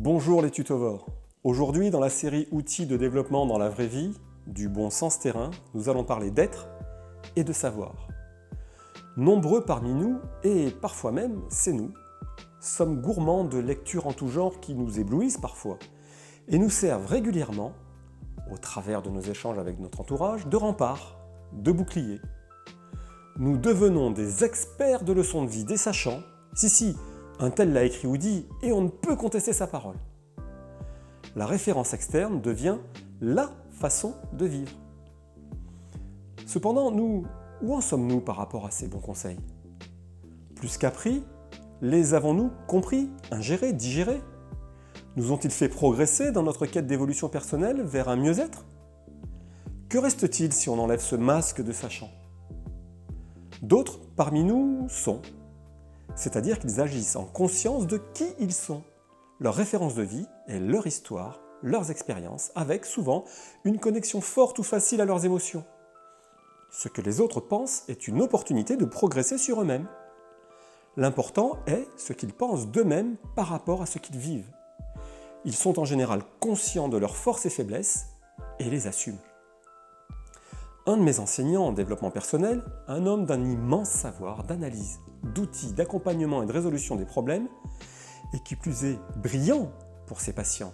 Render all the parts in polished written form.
Bonjour les tutovores. Aujourd'hui, dans la série Outils de développement dans la vraie vie, du bon sens terrain, nous allons parler d'être et de savoir. Nombreux parmi nous, et parfois même c'est nous, sommes gourmands de lectures en tout genre qui nous éblouissent parfois et nous servent régulièrement, au travers de nos échanges avec notre entourage, de rempart, de bouclier. Nous devenons des experts de leçons de vie, des sachants. Si, un tel l'a écrit ou dit, et on ne peut contester sa parole. La référence externe devient la façon de vivre. Cependant, nous, où en sommes-nous par rapport à ces bons conseils? Plus qu'appris, les avons-nous compris, ingérés, digérés? Nous ont-ils fait progresser dans notre quête d'évolution personnelle vers un mieux-être? Que reste-t-il si on enlève ce masque de sachant? D'autres parmi nous sont, c'est-à-dire qu'ils agissent en conscience de qui ils sont, leur référence de vie et leur histoire, leurs expériences, avec souvent une connexion forte ou facile à leurs émotions. Ce que les autres pensent est une opportunité de progresser sur eux-mêmes. L'important est ce qu'ils pensent d'eux-mêmes par rapport à ce qu'ils vivent. Ils sont en général conscients de leurs forces et faiblesses et les assument. Un de mes enseignants en développement personnel, un homme d'un immense savoir, d'analyse, d'outils, d'accompagnement et de résolution des problèmes, et qui plus est brillant pour ses patients,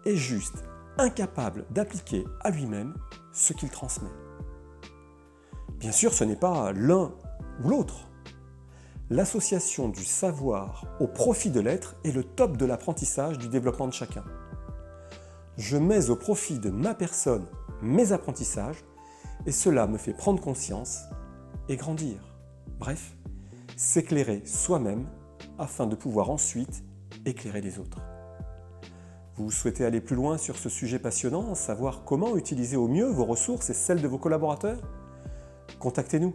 est juste incapable d'appliquer à lui-même ce qu'il transmet. Bien sûr, ce n'est pas l'un ou l'autre. L'association du savoir au profit de l'être est le top de l'apprentissage du développement de chacun. Je mets au profit de ma personne mes apprentissages et cela me fait prendre conscience et grandir. Bref, s'éclairer soi-même afin de pouvoir ensuite éclairer les autres. Vous souhaitez aller plus loin sur ce sujet passionnant, savoir comment utiliser au mieux vos ressources et celles de vos collaborateurs? Contactez-nous.